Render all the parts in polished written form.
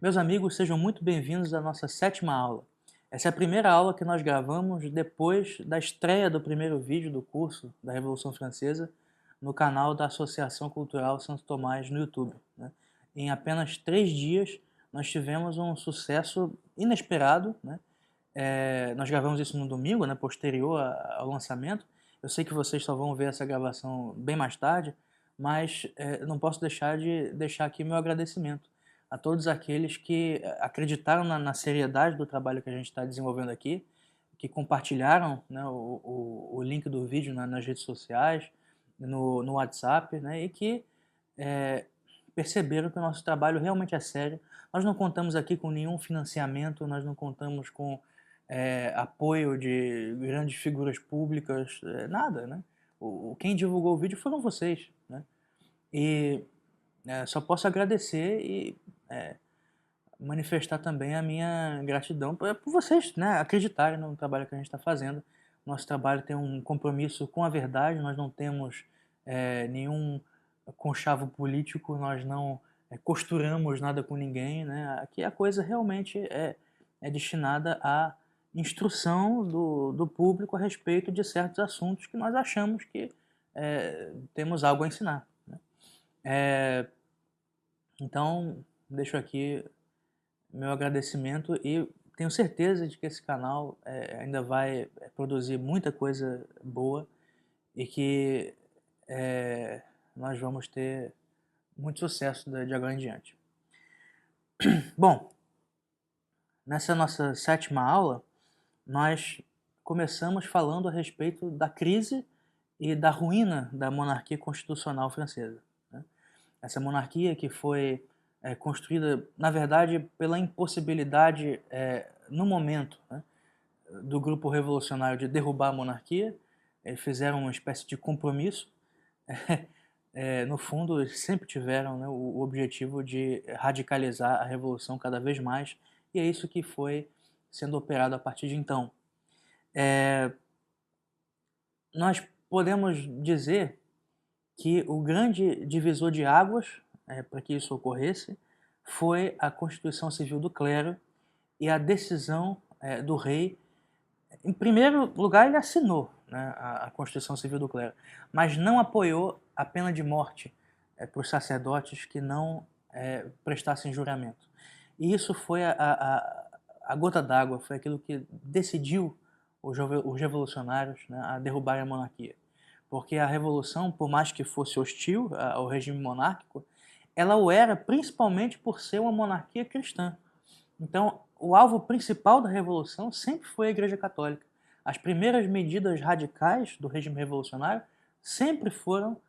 Meus amigos, sejam muito bem-vindos à nossa sétima aula. Essa é a primeira aula que nós gravamos depois da estreia do primeiro vídeo do curso da Revolução Francesa no canal da Associação Cultural Santo Tomás no YouTube, né? Em apenas 3 dias, nós tivemos um sucesso inesperado, né? Nós gravamos isso no domingo, né, posterior ao lançamento. Eu sei que vocês só vão ver essa gravação bem mais tarde, mas não posso deixar de deixar aqui meu agradecimento a todos aqueles que acreditaram na seriedade do trabalho que a gente está desenvolvendo aqui, que compartilharam, né, o link do vídeo nas redes sociais, no WhatsApp, né, e que é, perceberam que o nosso trabalho realmente é sério. Nós não contamos aqui com nenhum financiamento, nós não contamos com apoio de grandes figuras públicas, nada, né? Quem divulgou o vídeo foram vocês, né? E só posso agradecer e manifestar também a minha gratidão por vocês, né, acreditarem no trabalho que a gente está fazendo. Nosso trabalho tem um compromisso com a verdade, nós não temos nenhum conchavo político, nós não costuramos nada com ninguém, né? Aqui a coisa realmente é destinada à instrução do público a respeito de certos assuntos que nós achamos que temos algo a ensinar, né? Então, deixo aqui meu agradecimento e tenho certeza de que esse canal ainda vai produzir muita coisa boa e que nós vamos ter muito sucesso de agora em diante. Bom, nessa nossa sétima aula, nós começamos falando a respeito da crise e da ruína da monarquia constitucional francesa, né? Essa monarquia que foi construída, na verdade, pela impossibilidade, no momento, né, do grupo revolucionário de derrubar a monarquia. Eles fizeram uma espécie de compromisso. No fundo, eles sempre tiveram, né, o objetivo de radicalizar a revolução cada vez mais, e é isso que foi sendo operado a partir de então. Nós podemos dizer que o grande divisor de águas para que isso ocorresse foi a Constituição Civil do Clero e a decisão do rei. Em primeiro lugar, ele assinou, né, a Constituição Civil do Clero, mas não apoiou a pena de morte para os sacerdotes que não prestassem juramento. E isso foi a gota d'água, foi aquilo que decidiu os revolucionários, né, a derrubarem a monarquia. Porque a revolução, por mais que fosse hostil ao regime monárquico, ela o era principalmente por ser uma monarquia cristã. Então, o alvo principal da revolução sempre foi a Igreja Católica. As primeiras medidas radicais do regime revolucionário sempre foram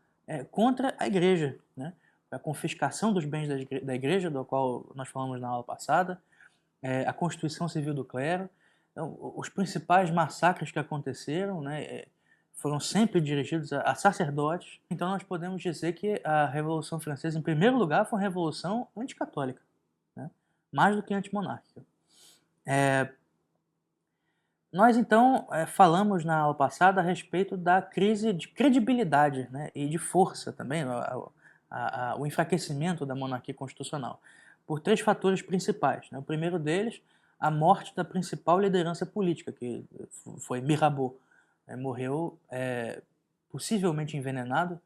contra a Igreja, né? A confiscação dos bens da Igreja, do qual nós falamos na aula passada, a Constituição Civil do Clero. Então, os principais massacres que aconteceram, né, foram sempre dirigidos a sacerdotes. Então, nós podemos dizer que a Revolução Francesa, em primeiro lugar, foi uma revolução anticatólica, né? Mais do que antimonárquica. Nós então falamos na aula passada a respeito da crise de credibilidade, né, e de força também, o enfraquecimento da monarquia constitucional, por 3 fatores principais, né? O primeiro deles, a morte da principal liderança política, que foi Mirabeau. Morreu possivelmente envenenado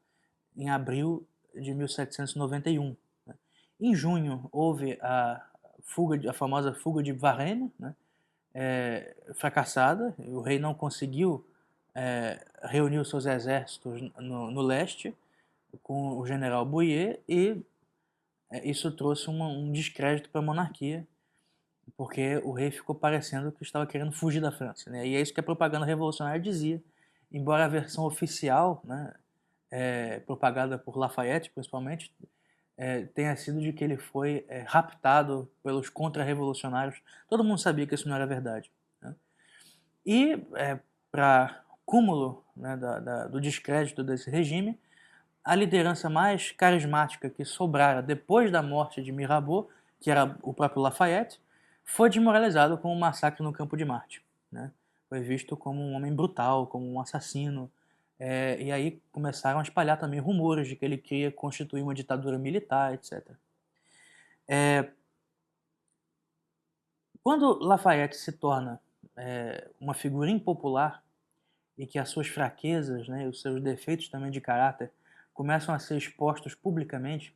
em abril de 1791. Né? Em junho houve a famosa fuga de Varennes, né? Fracassada. O rei não conseguiu reunir os seus exércitos no leste com o general Bouillet e isso trouxe um descrédito para a monarquia, porque o rei ficou parecendo que estava querendo fugir da França, né? E é isso que a propaganda revolucionária dizia, embora a versão oficial, né, propagada por Lafayette principalmente, tenha sido de que ele foi raptado pelos contra-revolucionários. Todo mundo sabia que isso não era verdade, né? E, para cúmulo, né, do descrédito desse regime, a liderança mais carismática que sobrara depois da morte de Mirabeau, que era o próprio Lafayette, foi desmoralizado com o massacre no Campo de Marte, né? Foi visto como um homem brutal, como um assassino. E aí começaram a espalhar também rumores de que ele queria constituir uma ditadura militar, etc. Quando Lafayette se torna uma figura impopular e que as suas fraquezas, né, e os seus defeitos também de caráter começam a ser expostos publicamente,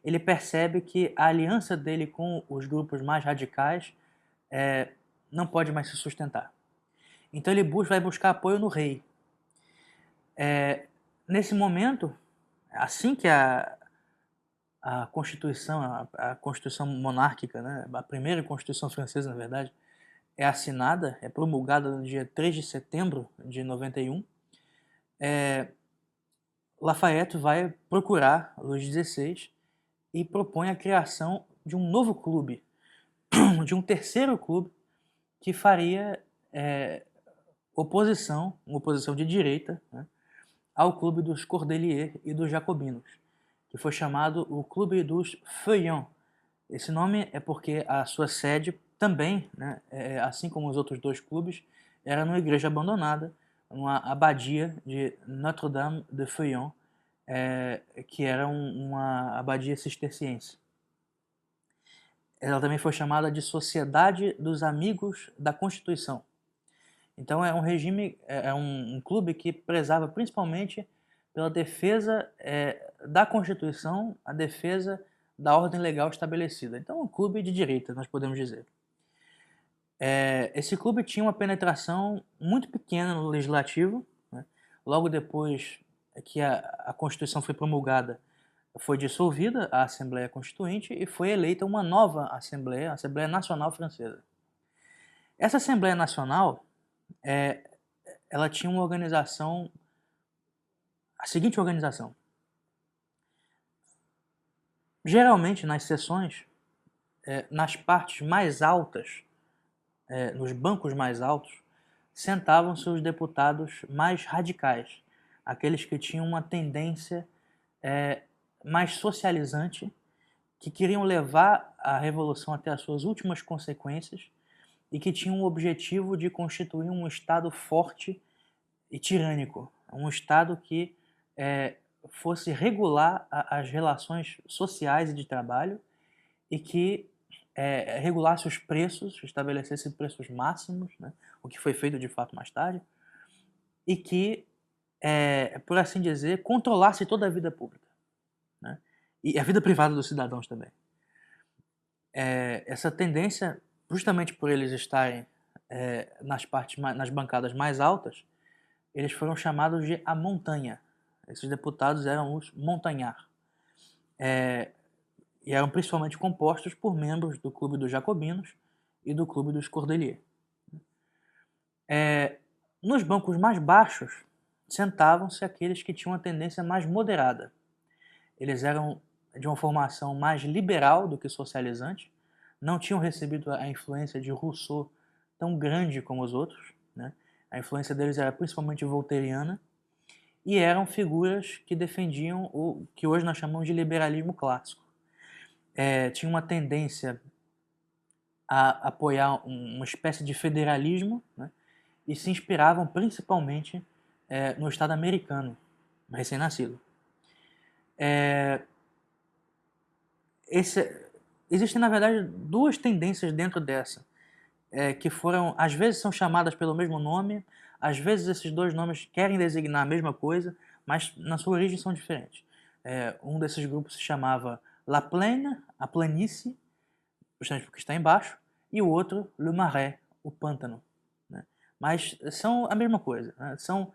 ele percebe que a aliança dele com os grupos mais radicais não pode mais se sustentar. Então ele vai buscar apoio no rei. Nesse momento, assim que a Constituição, a Constituição monárquica, né, a primeira Constituição francesa, na verdade, é assinada, é promulgada no dia 3 de setembro de 91, Lafayette vai procurar Luís XVI e propõe a criação de um novo clube, de um terceiro clube que faria uma oposição de direita, né, ao clube dos Cordeliers e dos Jacobinos, que foi chamado o Clube dos Feuillants. Esse nome é porque a sua sede também, né, assim como os outros dois clubes, era numa igreja abandonada, uma abadia de Notre-Dame de Feuillants, que era uma abadia cisterciense. Ela também foi chamada de Sociedade dos Amigos da Constituição. Então é um regime, é um clube que prezava principalmente pela defesa da Constituição, a defesa da ordem legal estabelecida. Então é um clube de direita, nós podemos dizer. Esse clube tinha uma penetração muito pequena no legislativo, né? Logo depois que a Constituição foi promulgada, foi dissolvida a Assembleia Constituinte e foi eleita uma nova Assembleia, a Assembleia Nacional Francesa. Essa Assembleia Nacional, ela tinha uma organização, a seguinte organização. Geralmente, nas sessões, nas partes mais altas, nos bancos mais altos, sentavam-se os deputados mais radicais, aqueles que tinham uma tendência mais socializante, que queriam levar a revolução até as suas últimas consequências e que tinham o objetivo de constituir um Estado forte e tirânico, um Estado que fosse regular as relações sociais e de trabalho e que regulasse os preços, estabelecesse preços máximos, né, o que foi feito de fato mais tarde, e que, por assim dizer, controlasse toda a vida pública, né, e a vida privada dos cidadãos também. Essa tendência, justamente por eles estarem nas bancadas mais altas, eles foram chamados de a montanha. Esses deputados eram os montagnards. E eram principalmente compostos por membros do Clube dos Jacobinos e do Clube dos Cordeliers. Nos bancos mais baixos, sentavam-se aqueles que tinham uma tendência mais moderada. Eles eram de uma formação mais liberal do que socializante, não tinham recebido a influência de Rousseau tão grande como os outros, né? A influência deles era principalmente voltairiana, e eram figuras que defendiam o que hoje nós chamamos de liberalismo clássico. Tinha uma tendência a apoiar uma espécie de federalismo, né? E se inspiravam principalmente no Estado americano, recém-nascido. Existem, na verdade, duas tendências dentro dessa, que foram, às vezes são chamadas pelo mesmo nome, às vezes esses dois nomes querem designar a mesma coisa, mas na sua origem são diferentes. Um desses grupos se chamava La Plaine, a planície, justamente porque está embaixo, e o outro, Le Marais, o pântano, né? Mas são a mesma coisa, né? São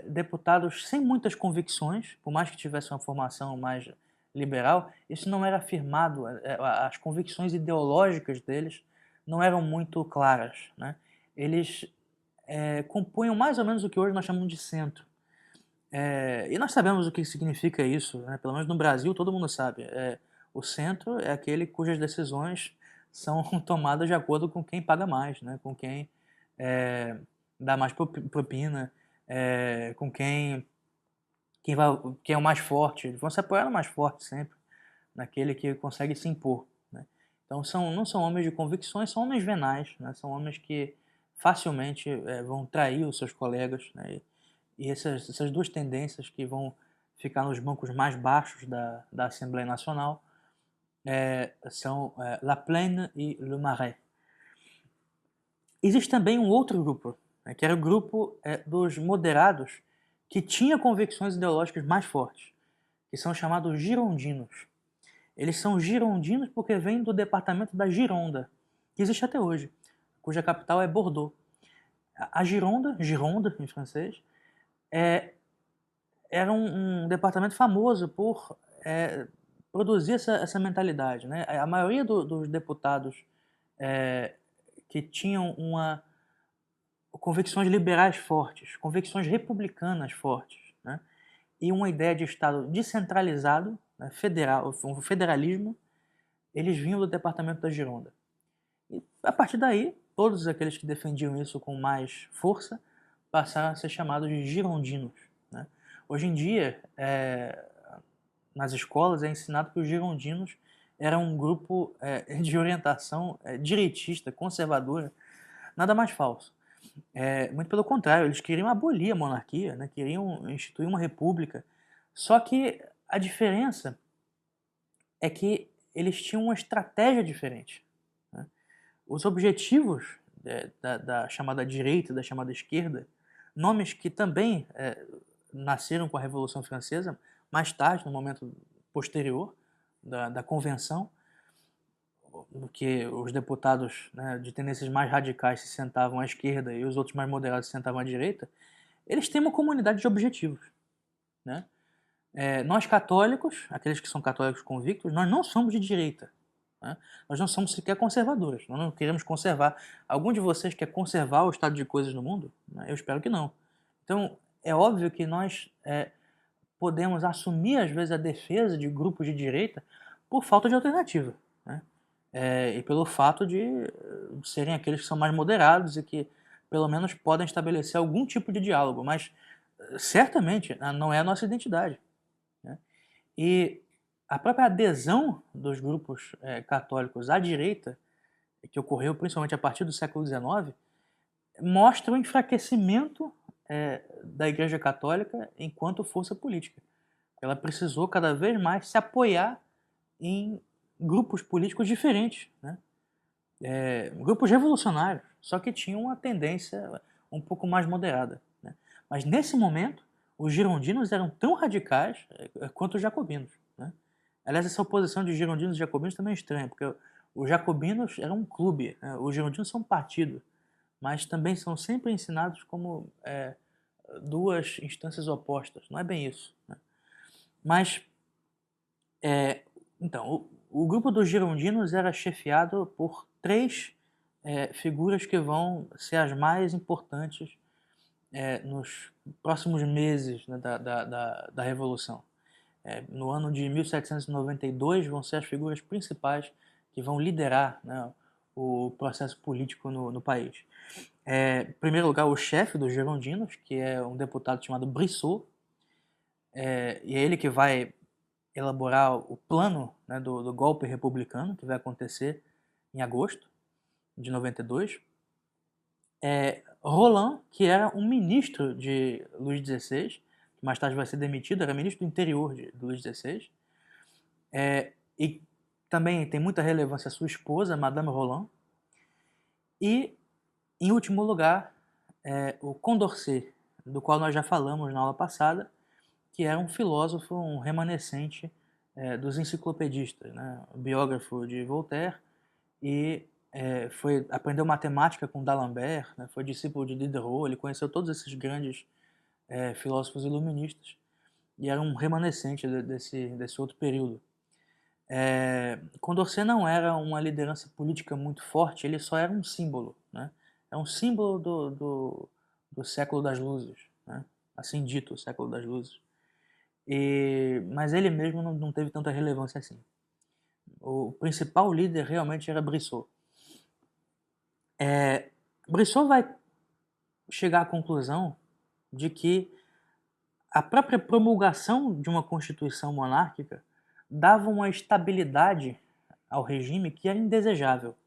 deputados sem muitas convicções, por mais que tivessem uma formação mais liberal, isso não era afirmado, as convicções ideológicas deles não eram muito claras, né? Eles compunham mais ou menos o que hoje nós chamamos de centro. E nós sabemos o que significa isso, né? Pelo menos no Brasil todo mundo sabe. O centro é aquele cujas decisões são tomadas de acordo com quem paga mais, né? Com quem dá mais propina, com quem é o mais forte. Eles vão se apoiar no mais forte sempre, naquele que consegue se impor, né? Então não são homens de convicções, são homens venais, né? São homens que facilmente vão trair os seus colegas, né? E essas duas tendências que vão ficar nos bancos mais baixos da Assembleia Nacional são La Plaine e Le Marais. Existe também um outro grupo, né, que era o grupo dos moderados, que tinha convicções ideológicas mais fortes, que são chamados girondinos. Eles são girondinos porque vêm do departamento da Gironda, que existe até hoje, cuja capital é Bordeaux. A Gironda, Gironde em francês, era um departamento famoso por produzir essa mentalidade. Né? A maioria dos deputados que tinham convicções liberais fortes, convicções republicanas fortes, né? E uma ideia de Estado descentralizado, né? Federal, um federalismo, eles vinham do departamento da Gironda. E a partir daí, todos aqueles que defendiam isso com mais força passaram a ser chamados de girondinos. Né? Hoje em dia, nas escolas é ensinado que os girondinos eram um grupo de orientação direitista, conservadora, nada mais falso. Muito pelo contrário, eles queriam abolir a monarquia, né? Queriam instituir uma república. Só que a diferença é que eles tinham uma estratégia diferente. Né? Os objetivos da chamada direita, da chamada esquerda, nomes que também nasceram com a Revolução Francesa, mais tarde, no momento posterior da Convenção, que os deputados, né, de tendências mais radicais se sentavam à esquerda e os outros mais moderados se sentavam à direita, eles têm uma comunidade de objetivos. Né? Nós católicos, aqueles que são católicos convictos, nós não somos de direita. Né? Nós não somos sequer conservadores. Nós não queremos conservar. Algum de vocês quer conservar o estado de coisas no mundo? Eu espero que não. Então, é óbvio que nós podemos assumir, às vezes, a defesa de grupos de direita por falta de alternativa. Né? E pelo fato de serem aqueles que são mais moderados e que, pelo menos, podem estabelecer algum tipo de diálogo. Mas, certamente, não é a nossa identidade. Né? E a própria adesão dos grupos católicos à direita, que ocorreu principalmente a partir do século XIX, mostra o enfraquecimento da Igreja Católica enquanto força política. Ela precisou cada vez mais se apoiar em grupos políticos diferentes, né? Grupos revolucionários, só que tinham uma tendência um pouco mais moderada. Né? Mas nesse momento, os girondinos eram tão radicais quanto os jacobinos. Né? Aliás, essa oposição de girondinos e jacobinos também é estranha, porque os jacobinos eram um clube, né? Os girondinos são um partido, mas também são sempre ensinados como duas instâncias opostas. Não é bem isso. Né? Mas, então, o grupo dos girondinos era chefiado por três figuras que vão ser as mais importantes nos próximos meses, né, da Revolução. No ano de 1792 vão ser as figuras principais que vão liderar, né, o processo político no país. Em primeiro lugar, o chefe dos girondinos, que é um deputado chamado Brissot, e é ele que vai elaborar o plano, né, do golpe republicano, que vai acontecer em agosto de 92. Roland, que era um ministro de Luís XVI, que mais tarde vai ser demitido, era ministro do interior de Luís XVI, e também tem muita relevância a sua esposa, Madame Roland, e, em último lugar, o Condorcet, do qual nós já falamos na aula passada, que era um filósofo, um remanescente dos enciclopedistas, né? Biógrafo de Voltaire, e aprendeu matemática com D'Alembert, né? Foi discípulo de Diderot, ele conheceu todos esses grandes filósofos iluministas, e era um remanescente desse outro período. Condorcet não era uma liderança política muito forte, ele só era um símbolo. Né? É um símbolo do século das luzes, né? Assim dito, o século das luzes. Mas ele mesmo não teve tanta relevância assim. O principal líder realmente era Brissot. Brissot vai chegar à conclusão de que a própria promulgação de uma constituição monárquica dava uma estabilidade ao regime que era indesejável.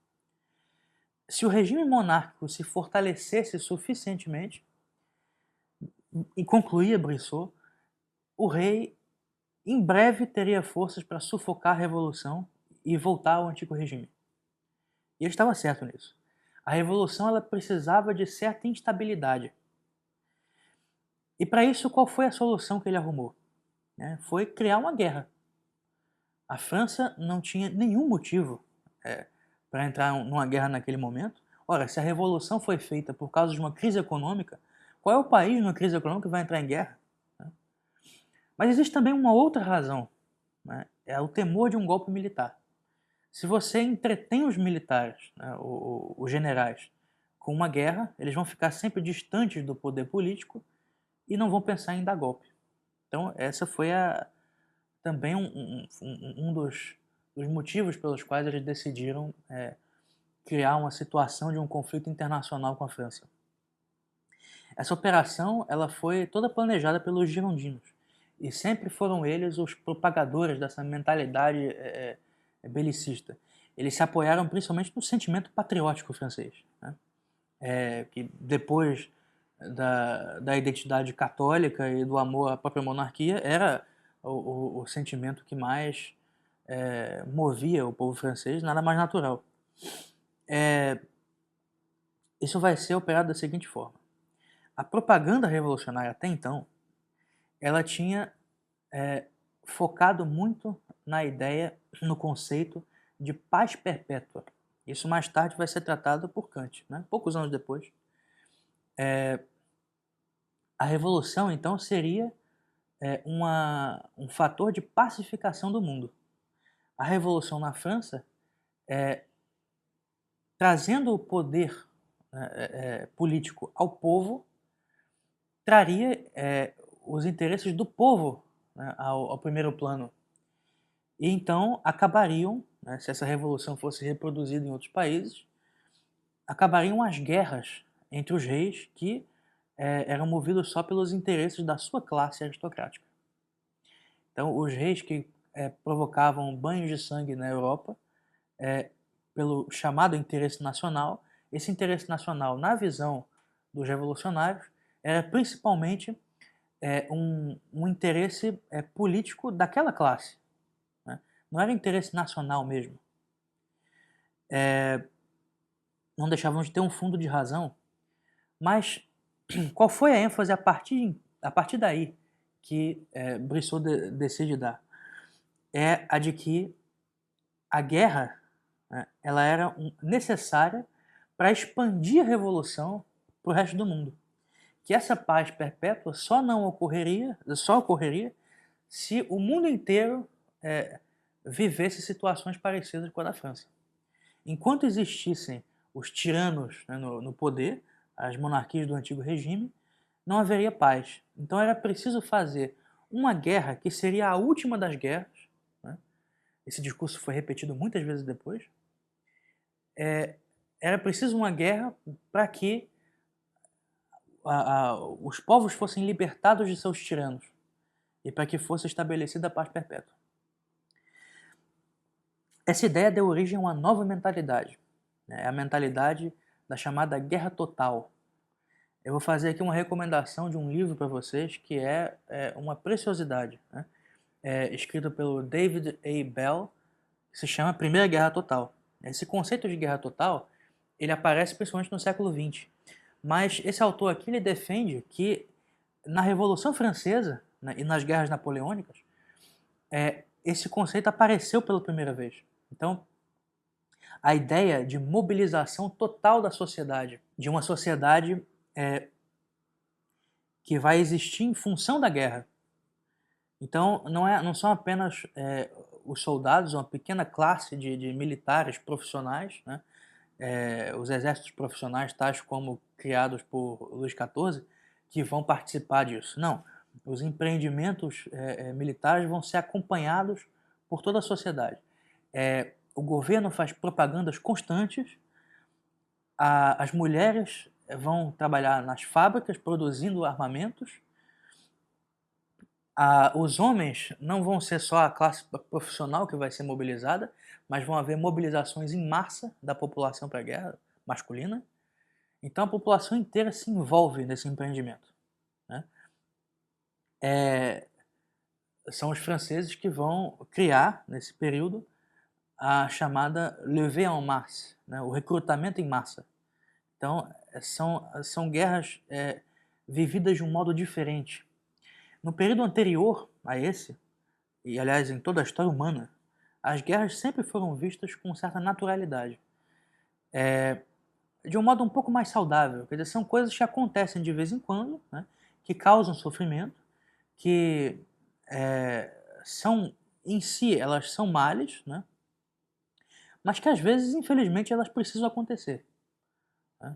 Se o regime monárquico se fortalecesse suficientemente, e concluía Brissot, o rei em breve teria forças para sufocar a revolução e voltar ao antigo regime. E ele estava certo nisso. A revolução ela precisava de certa instabilidade. E para isso, qual foi a solução que ele arrumou? Foi criar uma guerra. A França não tinha nenhum motivo para entrar numa guerra naquele momento. Ora, se a revolução foi feita por causa de uma crise econômica, qual é o país numa crise econômica que vai entrar em guerra? Mas existe também uma outra razão, é o temor de um golpe militar. Se você entretém os militares, os generais, com uma guerra, eles vão ficar sempre distantes do poder político e não vão pensar em dar golpe. Então, essa foi também um dos motivos pelos quais eles decidiram criar uma situação de um conflito internacional com a França. Essa operação ela foi toda planejada pelos girondinos e sempre foram eles os propagadores dessa mentalidade belicista. Eles se apoiaram principalmente no sentimento patriótico francês, que depois da identidade católica e do amor à própria monarquia era o sentimento que mais movia o povo francês, nada mais natural. Isso vai ser operado da seguinte forma. A propaganda revolucionária até então, ela tinha focado muito na ideia, no conceito de paz perpétua. Isso mais tarde vai ser tratado por Kant, poucos anos depois. A revolução, então, seria um fator de pacificação do mundo. A revolução na França, trazendo o poder político ao povo, traria os interesses do povo ao primeiro plano. E então acabariam, se essa revolução fosse reproduzida em outros países, acabariam as guerras entre os reis que eram movidos só pelos interesses da sua classe aristocrática. Então, os reis que provocavam banhos de sangue na Europa, pelo chamado interesse nacional, esse interesse nacional, na visão dos revolucionários, era principalmente um interesse político daquela classe. Não era interesse nacional mesmo. Não deixavam de ter um fundo de razão, mas qual foi a ênfase a partir daí que Brissot decide dar? É a de que a guerra ela era necessária para expandir a revolução para o resto do mundo. Que essa paz perpétua só ocorreria se o mundo inteiro vivesse situações parecidas com a da França. Enquanto existissem os tiranos no poder, as monarquias do antigo regime, não haveria paz. Então era preciso fazer uma guerra que seria a última das guerras. Esse discurso foi repetido muitas vezes depois. Era preciso uma guerra para que os povos fossem libertados de seus tiranos e para que fosse estabelecida a paz perpétua. Essa ideia deu origem a uma nova mentalidade, a mentalidade da chamada guerra total. Eu vou fazer aqui uma recomendação de um livro para vocês que é uma preciosidade, escrito pelo David A. Bell, que se chama Primeira Guerra Total. Esse conceito de guerra total ele aparece principalmente no século XX, mas esse autor aqui ele defende que na Revolução Francesa e nas guerras napoleônicas esse conceito apareceu pela primeira vez. Então, a ideia de mobilização total da sociedade, de uma sociedade que vai existir em função da guerra. Então, não são apenas os soldados, uma pequena classe de militares profissionais, os exércitos profissionais, tais como criados por Luís XIV, que vão participar disso. Não, os empreendimentos militares vão ser acompanhados por toda a sociedade. O governo faz propagandas constantes, as mulheres vão trabalhar nas fábricas produzindo armamentos, os homens não vão ser só a classe profissional que vai ser mobilizada, mas vão haver mobilizações em massa da população para a guerra masculina. Então a população inteira se envolve nesse empreendimento. São os franceses que vão criar, nesse período, a chamada levée en masse, o recrutamento em massa. Então, são guerras vividas de um modo diferente. No período anterior a esse, e aliás em toda a história humana, as guerras sempre foram vistas com certa naturalidade. De um modo um pouco mais saudável. Quer dizer, são coisas que acontecem de vez em quando, né, que causam sofrimento, que são, em si, elas são males, né, mas que às vezes, infelizmente, elas precisam acontecer. Né?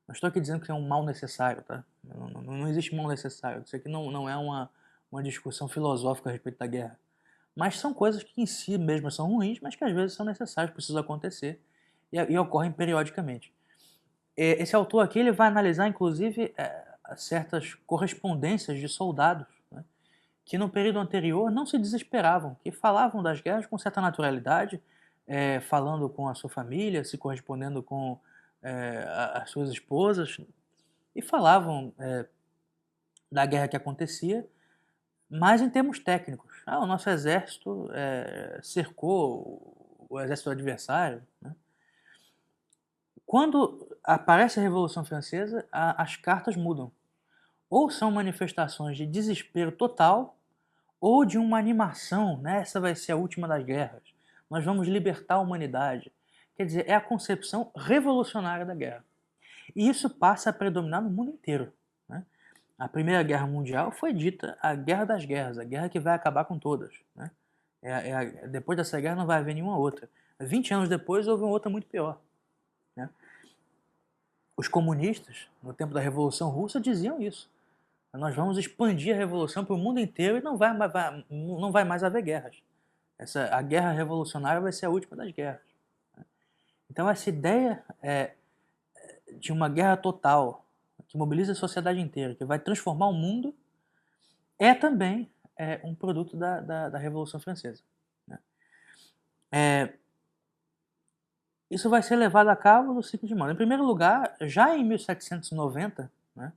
Não estou aqui dizendo que é um mal necessário, tá? Não existe mal necessário. Isso aqui não é uma discussão filosófica a respeito da guerra. Mas são coisas que em si mesmas são ruins, mas que às vezes são necessárias, precisam acontecer e ocorrem periodicamente. Esse autor aqui ele vai analisar, inclusive, certas correspondências de soldados, né, que no período anterior não se desesperavam, que falavam das guerras com certa naturalidade, falando com a sua família, se correspondendo com as suas esposas, e falavam da guerra que acontecia, mas em termos técnicos. O nosso exército cercou o exército do adversário. Né? Quando aparece a Revolução Francesa, as cartas mudam. Ou são manifestações de desespero total, ou de uma animação, né? Essa vai ser a última das guerras. Nós vamos libertar a humanidade. Quer dizer, é a concepção revolucionária da guerra. E isso passa a predominar no mundo inteiro. Né? A Primeira Guerra Mundial foi dita a Guerra das Guerras, a guerra que vai acabar com todas. Né? Depois dessa guerra não vai haver nenhuma outra. 20 anos depois houve uma outra muito pior. Né? Os comunistas, no tempo da Revolução Russa, diziam isso. Nós vamos expandir a revolução para o mundo inteiro e não vai mais haver guerras. A guerra revolucionária vai ser a última das guerras. Então essa ideia de uma guerra total, que mobiliza a sociedade inteira, que vai transformar o mundo, é também um produto da Revolução Francesa. Né? Isso vai ser levado a cabo do seguinte modo. Em primeiro lugar, já em 1790, né,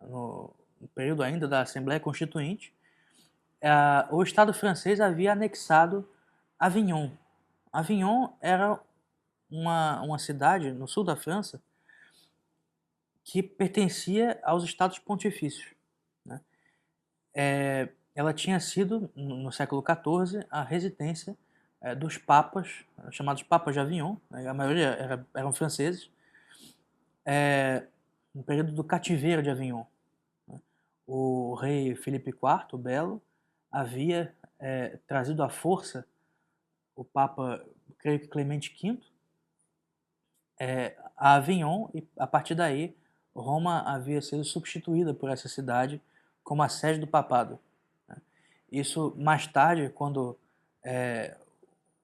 no período ainda da Assembleia Constituinte, o Estado francês havia anexado Avignon. Avignon era uma cidade no sul da França que pertencia aos Estados Pontifícios. Né? Ela tinha sido, no século XIV, a residência dos papas, chamados Papas de Avignon, né? A maioria eram franceses, no período do cativeiro de Avignon. Né? O rei Filipe IV, o Belo, havia trazido à força o Papa, creio que Clemente V, a Avignon, e a partir daí Roma havia sido substituída por essa cidade como a sede do papado. Né? Isso mais tarde, quando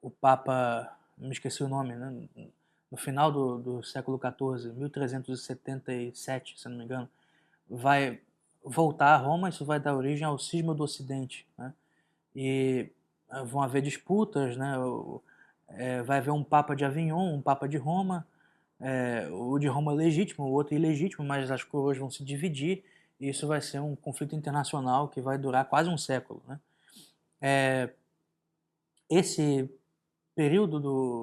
o Papa, me esqueci o nome, né? No final do século XIV, 1377, se não me engano, vai voltar a Roma, isso vai dar origem ao Cisma do Ocidente. Né? E vão haver disputas, né? Vai haver um Papa de Avignon, um Papa de Roma, o de Roma legítimo, o outro ilegítimo, mas as coroas vão se dividir e isso vai ser um conflito internacional que vai durar quase um século. Né? Esse período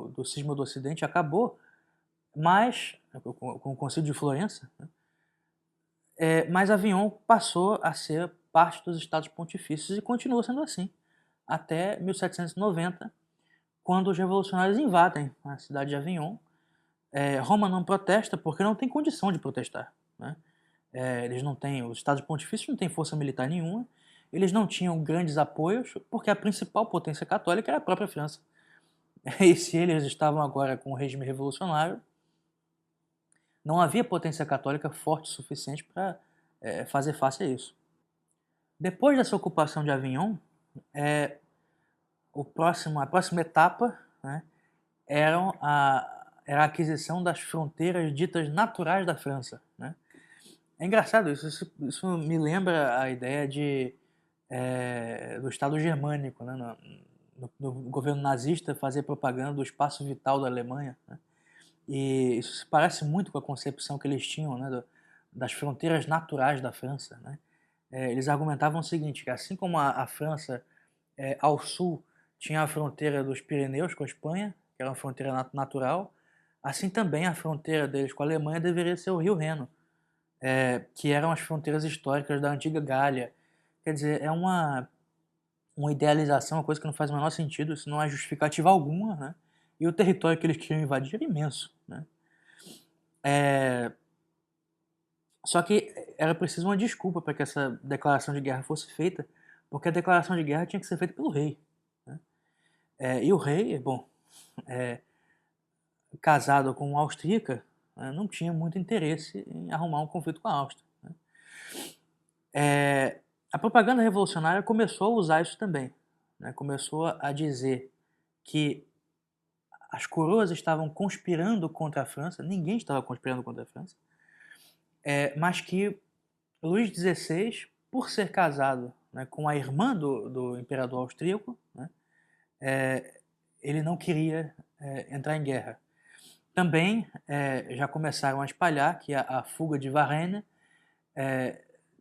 do Cisma do Ocidente acabou, mas com o Concílio de Florença, né? Mas Avignon passou a ser parte dos Estados Pontifícios e continua sendo assim até 1790, quando os revolucionários invadem a cidade de Avignon. Roma não protesta porque não tem condição de protestar. Né? Eles não têm, os Estados Pontifícios não têm força militar nenhuma, eles não tinham grandes apoios porque a principal potência católica era a própria França. E se eles estavam agora com o regime revolucionário, não havia potência católica forte o suficiente para fazer face a isso. Depois dessa ocupação de Avignon, a próxima etapa, né, era a aquisição das fronteiras ditas naturais da França. Né? É engraçado isso me lembra a ideia do Estado germânico, né? No governo nazista fazer propaganda do espaço vital da Alemanha. Né? E isso se parece muito com a concepção que eles tinham, né, das fronteiras naturais da França. Né? Eles argumentavam o seguinte, que assim como a França, ao sul, tinha a fronteira dos Pirineus com a Espanha, que era uma fronteira natural, Assim também a fronteira deles com a Alemanha deveria ser o Rio Reno, que eram as fronteiras históricas da antiga Gália. Quer dizer, é uma idealização, uma coisa que não faz o menor sentido, isso não há justificativa alguma, né? E o território que eles queriam invadir era imenso, né? Só que era preciso uma desculpa para que essa declaração de guerra fosse feita, porque a declaração de guerra tinha que ser feita pelo rei, né? E o rei, bom, casado com uma austríaca, né, não tinha muito interesse em arrumar um conflito com a Áustria, né? A propaganda revolucionária começou a usar isso também, né? Começou a dizer que as coroas estavam conspirando contra a França, ninguém estava conspirando contra a França, mas que Luís XVI, por ser casado, né, com a irmã do imperador austríaco, né, ele não queria entrar em guerra. Também já começaram a espalhar que a fuga de Varennes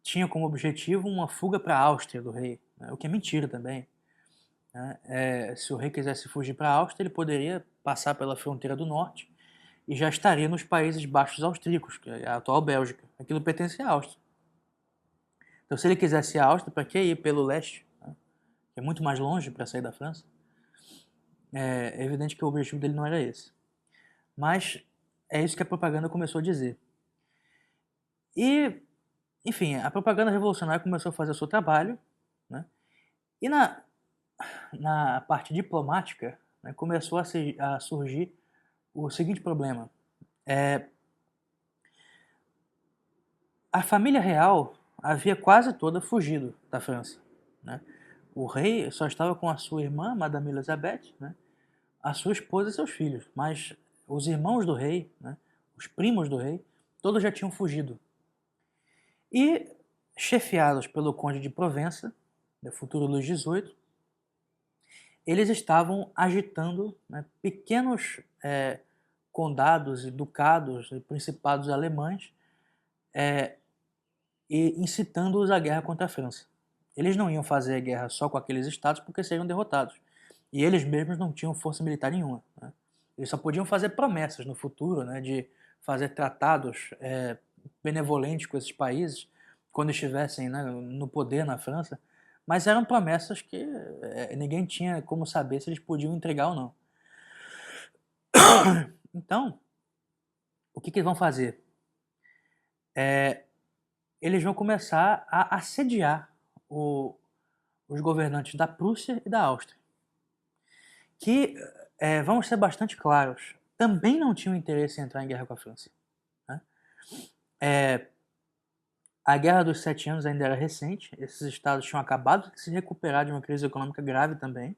tinha como objetivo uma fuga para a Áustria do rei, né, o que é mentira também, né? Se o rei quisesse fugir para a Áustria, ele poderia passar pela fronteira do norte e já estaria nos Países Baixos austríacos, que é a atual Bélgica. Aquilo pertence à Áustria. Então, se ele quisesse ir à Áustria, para que ir pelo leste, né, que é muito mais longe para sair da França? É evidente que o objetivo dele não era esse. Mas é isso que a propaganda começou a dizer. E, enfim, a propaganda revolucionária começou a fazer o seu trabalho, né? E na parte diplomática, né, começou a surgir o seguinte problema. A família real havia quase toda fugido da França, né? O rei só estava com a sua irmã, Madame Elisabeth, né, a sua esposa e seus filhos, mas os irmãos do rei, né, os primos do rei, todos já tinham fugido. E, chefiados pelo conde de Provença, do futuro Luís XVIII, eles estavam agitando, né, pequenos condados e ducados e principados alemães e incitando-os à guerra contra a França. Eles não iam fazer guerra só com aqueles estados porque seriam derrotados. E eles mesmos não tinham força militar nenhuma, né? Eles só podiam fazer promessas no futuro, né, de fazer tratados benevolentes com esses países quando estivessem, né, no poder na França, mas eram promessas que ninguém tinha como saber se eles podiam entregar ou não. Então, o que eles vão fazer? Eles vão começar a assediar os governantes da Prússia e da Áustria, que, vamos ser bastante claros, também não tinham interesse em entrar em guerra com a França, né? A Guerra dos 7 Anos ainda era recente, esses estados tinham acabado de se recuperar de uma crise econômica grave também.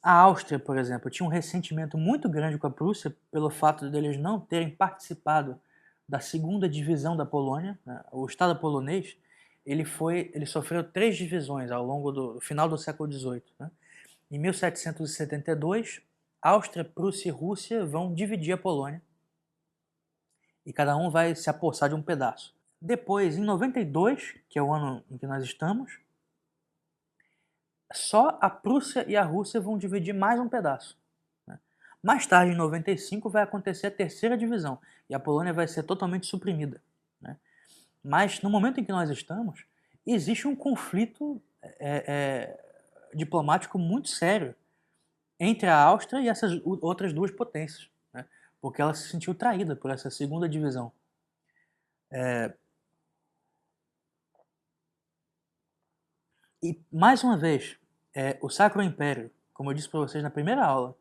A Áustria, por exemplo, tinha um ressentimento muito grande com a Prússia pelo fato de eles não terem participado da segunda divisão da Polônia, né? O Estado polonês ele sofreu 3 divisões ao longo do final do século XVIII, né? Em 1772, Áustria, Prússia e Rússia vão dividir a Polônia e cada um vai se apossar de um pedaço. Depois, em 92, que é o ano em que nós estamos, só a Prússia e a Rússia vão dividir mais um pedaço, né? Mais tarde, em 95, vai acontecer a terceira divisão e a Polônia vai ser totalmente suprimida, né? Mas no momento em que nós estamos, existe um conflito diplomático muito sério entre a Áustria e essas outras duas potências, né? Porque ela se sentiu traída por essa segunda divisão. E, mais uma vez, o Sacro Império, como eu disse para vocês na primeira aula,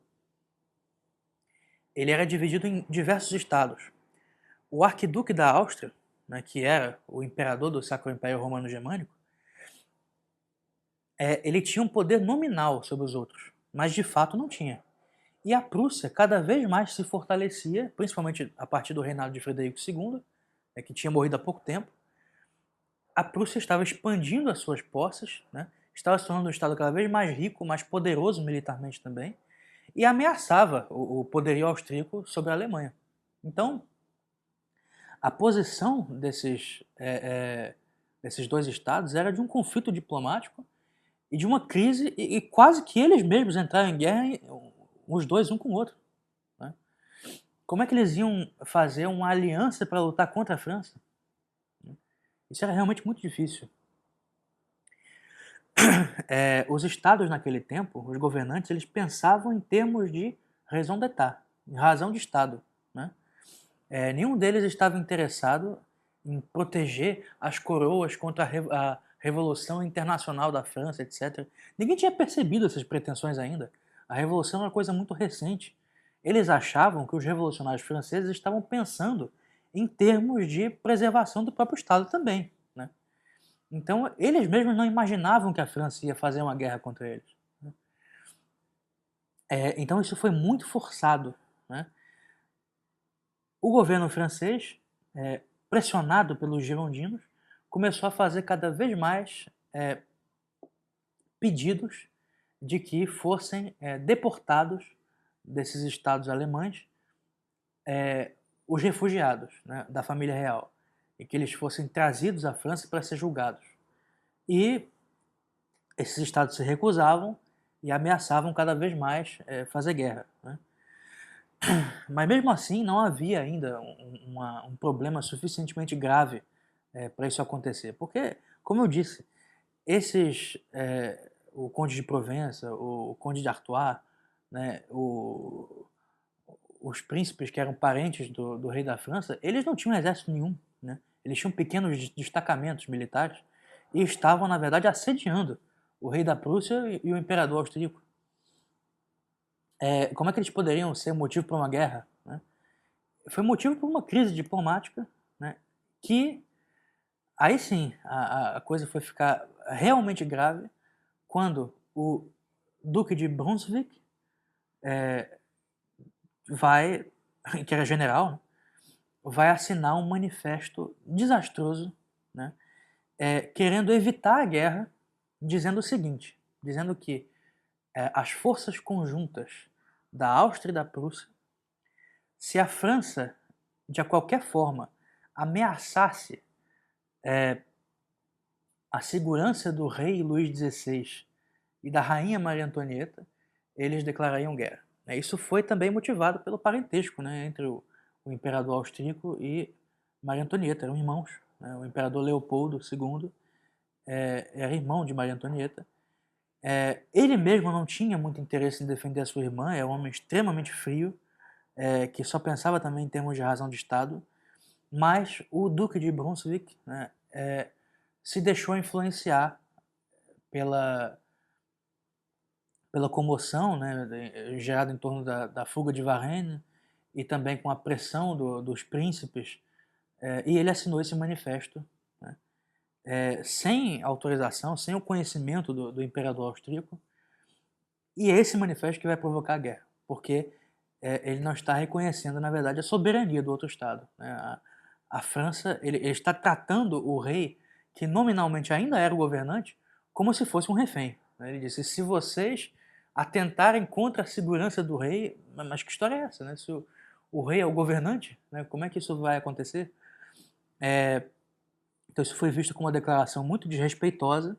ele era dividido em diversos estados. O Arquiduque da Áustria, né, que era o imperador do Sacro Império Romano Germânico, ele tinha um poder nominal sobre os outros, mas de fato não tinha. E a Prússia cada vez mais se fortalecia, principalmente a partir do reinado de Frederico II, que tinha morrido há pouco tempo. A Prússia estava expandindo as suas posses, né, estava se tornando um estado cada vez mais rico, mais poderoso militarmente também, e ameaçava o poderio austríaco sobre a Alemanha. Então, a posição desses dois estados era de um conflito diplomático e de uma crise, e quase que eles mesmos entraram em guerra, os dois um com o outro, né? como é que eles iam fazer uma aliança para lutar contra a França? Isso era realmente muito difícil. Os estados naquele tempo, os governantes, eles pensavam em termos de raison d'État, razão de Estado, né? Nenhum deles estava interessado em proteger as coroas contra a Revolução Internacional da França, etc. Ninguém tinha percebido essas pretensões ainda. A Revolução era uma coisa muito recente. Eles achavam que os revolucionários franceses estavam pensando em termos de preservação do próprio Estado também, né? Então, eles mesmos não imaginavam que a França ia fazer uma guerra contra eles, né? Então, isso foi muito forçado, né? O governo francês, pressionado pelos girondinos, começou a fazer cada vez mais pedidos de que fossem deportados desses estados alemães os refugiados, né, da família real, e que eles fossem trazidos à França para ser julgados. E esses estados se recusavam e ameaçavam cada vez mais fazer guerra, né? Mas mesmo assim não havia ainda um problema suficientemente grave para isso acontecer, porque, como eu disse, o Conde de Provença, o Conde de Artois, né, os príncipes que eram parentes do rei da França, eles não tinham exército nenhum, né? Eles tinham pequenos destacamentos militares e estavam, na verdade, assediando o rei da Prússia e o imperador austríaco. Como é que eles poderiam ser motivo para uma guerra, né? Foi motivo para uma crise diplomática, né, que aí sim a coisa foi ficar realmente grave quando o Duque de Brunswick vai, que era general, né, vai assinar um manifesto desastroso, né, querendo evitar a guerra, dizendo o seguinte, dizendo que as forças conjuntas da Áustria e da Prússia, se a França, de qualquer forma, ameaçasse a segurança do rei Luís XVI e da rainha Maria Antonieta, eles declarariam guerra. Isso foi também motivado pelo parentesco, né, entre o imperador austríaco e Maria Antonieta, eram irmãos, né? O imperador Leopoldo II era irmão de Maria Antonieta. Ele mesmo não tinha muito interesse em defender a sua irmã, é um homem extremamente frio, que só pensava também em termos de razão de Estado, mas o Duque de Brunswick, né, se deixou influenciar pela comoção, né, gerada em torno da fuga de Varennes e também com a pressão dos príncipes, e ele assinou esse manifesto, né, sem autorização, sem o conhecimento do imperador austríaco, e é esse manifesto que vai provocar a guerra, porque ele não está reconhecendo, na verdade, a soberania do outro Estado, né? A França, ele está tratando o rei, que nominalmente ainda era o governante, como se fosse um refém, né? Ele disse, se vocês atentarem contra a segurança do rei, mas que história é essa, né? Se o rei é o governante, né? Como é que isso vai acontecer? Então isso foi visto como uma declaração muito desrespeitosa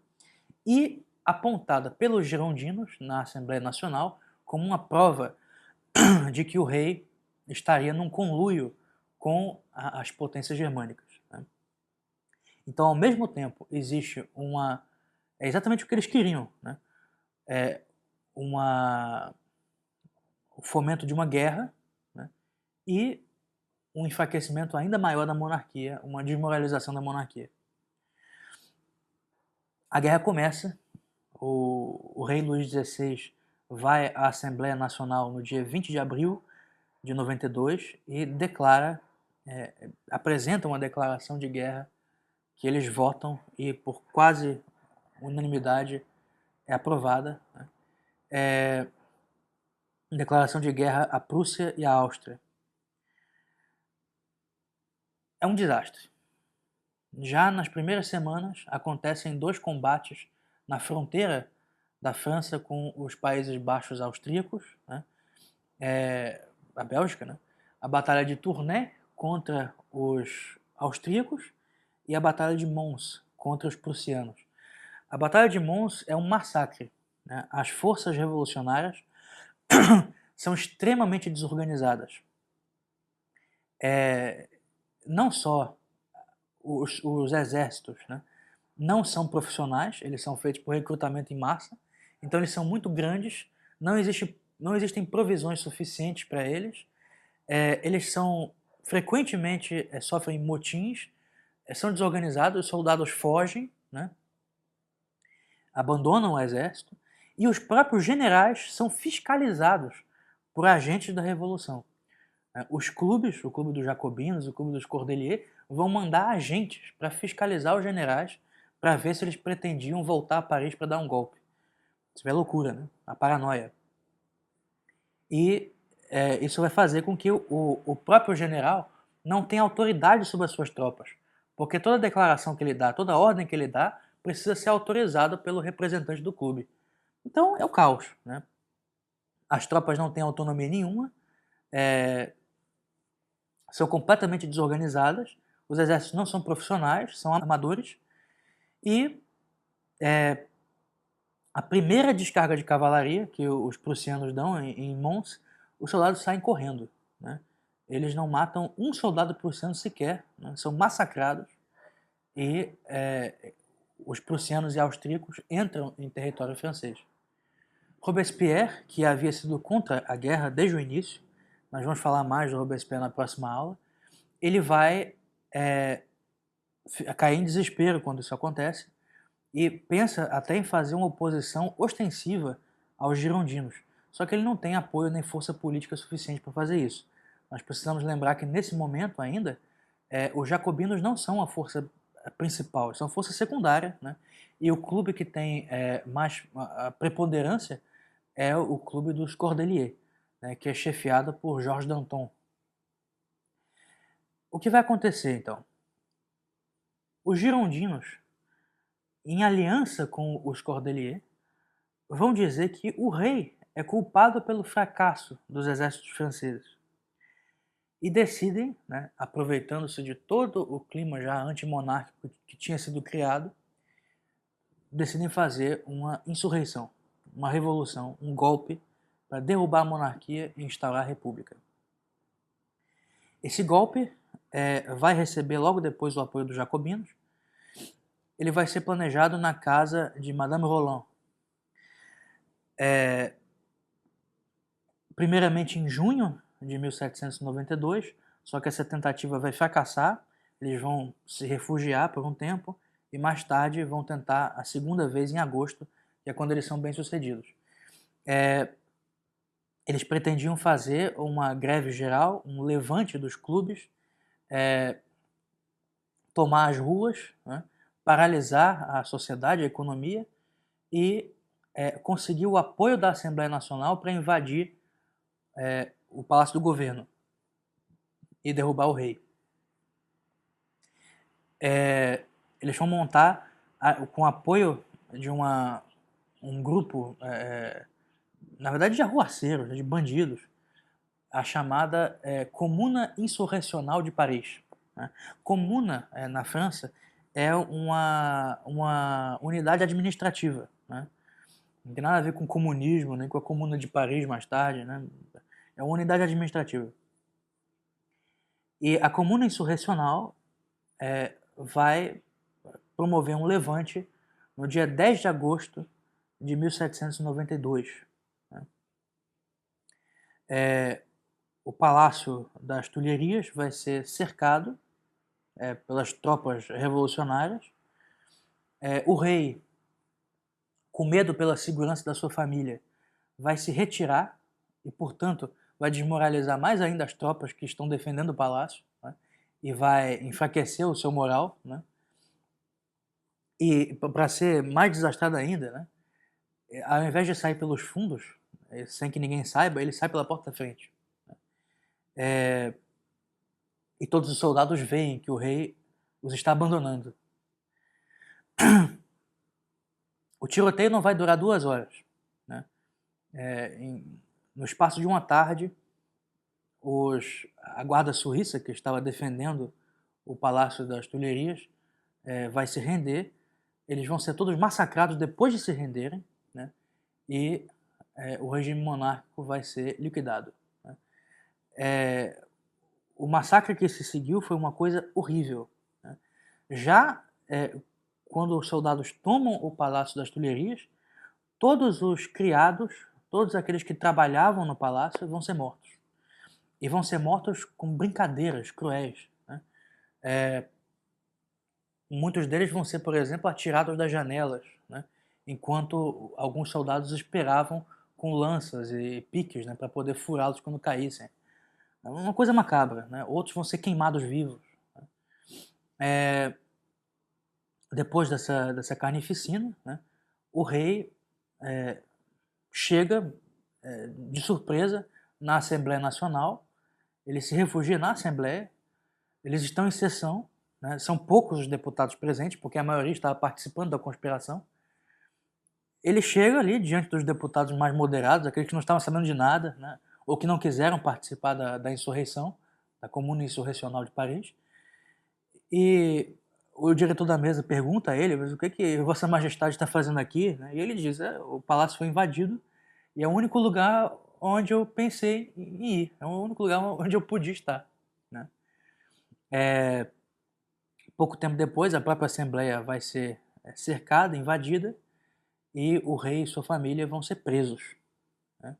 e apontada pelos girondinos na Assembleia Nacional como uma prova de que o rei estaria num conluio com as potências germânicas, né? Então, ao mesmo tempo, existe é exatamente o que eles queriam, né? O fomento de uma guerra, né? E um enfraquecimento ainda maior da monarquia, uma desmoralização da monarquia. A guerra começa, o rei Luís XVI vai à Assembleia Nacional no dia 20 de abril de 92 e apresenta uma declaração de guerra que eles votam e por quase unanimidade é aprovada, né? Declaração de guerra à Prússia e à Áustria. É um desastre. Já nas primeiras semanas acontecem 2 combates na fronteira da França com os Países Baixos austríacos, né? A Bélgica, né? A Batalha de Tournai contra os austríacos e a Batalha de Mons contra os prussianos. A Batalha de Mons é um massacre, né? As forças revolucionárias são extremamente desorganizadas. não só os exércitos, né, não são profissionais, eles são feitos por recrutamento em massa, então eles são muito grandes, não existem provisões suficientes para eles, eles são frequentemente sofrem motins, são desorganizados, os soldados fogem, né, abandonam o exército, e os próprios generais são fiscalizados por agentes da revolução. Os clubes, o clube dos jacobinos, o clube dos Cordeliers, vão mandar agentes para fiscalizar os generais para ver se eles pretendiam voltar a Paris para dar um golpe. Isso é loucura, né? A paranoia. E isso vai fazer com que o próprio general não tenha autoridade sobre as suas tropas, porque toda declaração que ele dá, toda ordem que ele dá, precisa ser autorizada pelo representante do clube. Então é o caos, né? As tropas não têm autonomia nenhuma, são completamente desorganizadas, os exércitos não são profissionais, são amadores, e a primeira descarga de cavalaria que os prussianos dão em Mons, os soldados saem correndo, né? Eles não matam um soldado prussiano sequer, né? São massacrados e os prussianos e austríacos entram em território francês. Robespierre, que havia sido contra a guerra desde o início, nós vamos falar mais do Robespierre na próxima aula, ele vai cair em desespero quando isso acontece e pensa até em fazer uma oposição ostensiva aos girondinos. Só que ele não tem apoio nem força política suficiente para fazer isso. Nós precisamos lembrar que nesse momento ainda, os jacobinos não são a força principal, são força secundária, né? E o clube que tem mais a preponderância é o clube dos Cordeliers, né, que é chefiado por Georges Danton. O que vai acontecer então? Os girondinos, em aliança com os Cordeliers, vão dizer que o rei é culpado pelo fracasso dos exércitos franceses. E decidem, né, aproveitando-se de todo o clima já antimonárquico que tinha sido criado, decidem fazer uma insurreição, uma revolução, um golpe para derrubar a monarquia e instaurar a república. Esse golpe vai receber logo depois o apoio dos jacobinos. Ele vai ser planejado na casa de Madame Roland. Primeiramente em junho de 1792, só que essa tentativa vai fracassar, eles vão se refugiar por um tempo e mais tarde vão tentar a segunda vez em agosto, que é quando eles são bem-sucedidos. Eles pretendiam fazer uma greve geral, um levante dos clubes, tomar as ruas, né, paralisar a sociedade, a economia e conseguir o apoio da Assembleia Nacional para invadir o Palácio do Governo e derrubar o rei. Eles vão montar, com apoio de um grupo, na verdade de arruaceiros, de bandidos, a chamada Comuna Insurrecional de Paris. Né? Comuna, na França, é uma unidade administrativa. Né? Não tem nada a ver com o comunismo, nem com a Comuna de Paris mais tarde. Né? É uma unidade administrativa. E a Comuna Insurrecional vai promover um levante no dia 10 de agosto de 1792. Né? O Palácio das Tulherias vai ser cercado pelas tropas revolucionárias. O rei, com medo pela segurança da sua família, vai se retirar e, portanto, vai desmoralizar mais ainda as tropas que estão defendendo o palácio, né? E vai enfraquecer o seu moral, né? E, para ser mais desastrado ainda, né? Ao invés de sair pelos fundos, sem que ninguém saiba, ele sai pela porta da frente. E todos os soldados veem que o rei os está abandonando. O tiroteio não vai durar 2 horas. Né? No espaço de uma tarde, a guarda suíça, que estava defendendo o Palácio das Tulherias, vai se render. Eles vão ser todos massacrados depois de se renderem, né? E o regime monárquico vai ser liquidado. Né? o massacre que se seguiu foi uma coisa horrível, né? Já quando os soldados tomam o Palácio das Tulherias, todos os criados, todos aqueles que trabalhavam no palácio vão ser mortos. E vão ser mortos com brincadeiras cruéis, né? Muitos deles vão ser, por exemplo, atirados das janelas, né? Enquanto alguns soldados esperavam com lanças e piques, né, para poder furá-los quando caíssem. É uma coisa macabra, né? Outros vão ser queimados vivos. Depois dessa carnificina, né, o rei chega de surpresa na Assembleia Nacional, ele se refugia na Assembleia, eles estão em sessão, né, são poucos os deputados presentes, porque a maioria estava participando da conspiração. Ele chega ali diante dos deputados mais moderados, aqueles que não estavam sabendo de nada, né, ou que não quiseram participar da insurreição, da Comune Insurrecional de Paris, e o diretor da mesa pergunta a ele, mas o que Vossa Majestade está fazendo aqui? E ele diz, o palácio foi invadido e é o único lugar onde eu pensei em ir, é o único lugar onde eu podia estar, né? Pouco tempo depois, a própria Assembleia vai ser cercada, invadida, e o rei e sua família vão ser presos, né?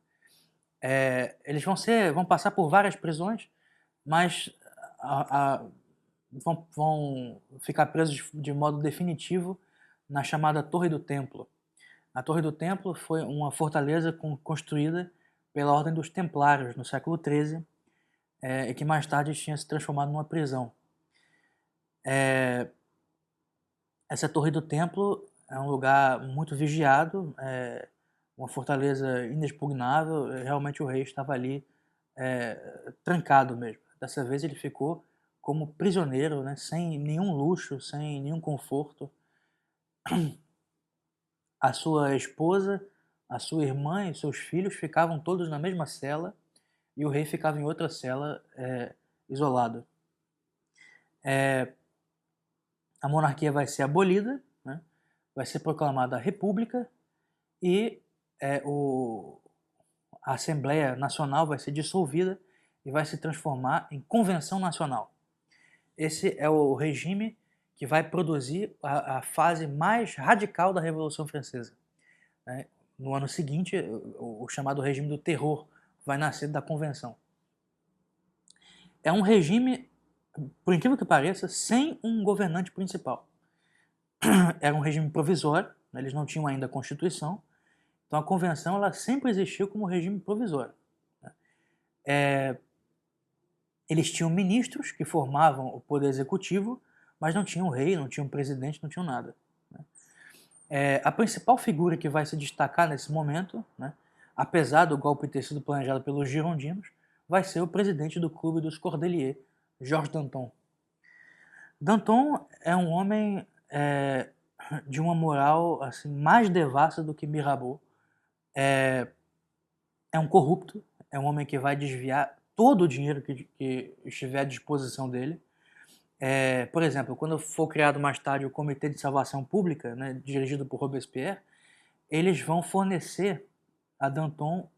Eles vão passar por várias prisões, mas vão ficar presos de modo definitivo na chamada Torre do Templo. A Torre do Templo foi uma fortaleza construída pela Ordem dos Templários no século XIII, e que mais tarde tinha se transformado numa prisão. Essa Torre do Templo é um lugar muito vigiado, uma fortaleza inexpugnável. Realmente o rei estava ali trancado mesmo. Dessa vez ele ficou como prisioneiro, né, sem nenhum luxo, sem nenhum conforto. A sua esposa, a sua irmã e seus filhos ficavam todos na mesma cela e o rei ficava em outra cela, isolado. A monarquia vai ser abolida, né, vai ser proclamada a república e a Assembleia Nacional vai ser dissolvida e vai se transformar em Convenção Nacional. Esse é o regime que vai produzir a fase mais radical da Revolução Francesa, né? No ano seguinte, o chamado regime do terror vai nascer da Convenção. É um regime, por incrível que pareça, sem um governante principal. Era um regime provisório, né? Eles não tinham ainda a Constituição, então a Convenção ela sempre existiu como regime provisório. Eles tinham ministros que formavam o poder executivo, mas não tinham rei, não tinham presidente, não tinham nada. A principal figura que vai se destacar nesse momento, né, apesar do golpe ter sido planejado pelos girondinos, vai ser o presidente do Clube dos Cordeliers, Georges Danton. Danton é um homem de uma moral assim, mais devassa do que Mirabeau. É um corrupto, é um homem que vai desviar todo o dinheiro que estiver à disposição dele. Por exemplo, quando for criado mais tarde o Comitê de Salvação Pública, né, dirigido por Robespierre, eles vão fornecer a Danton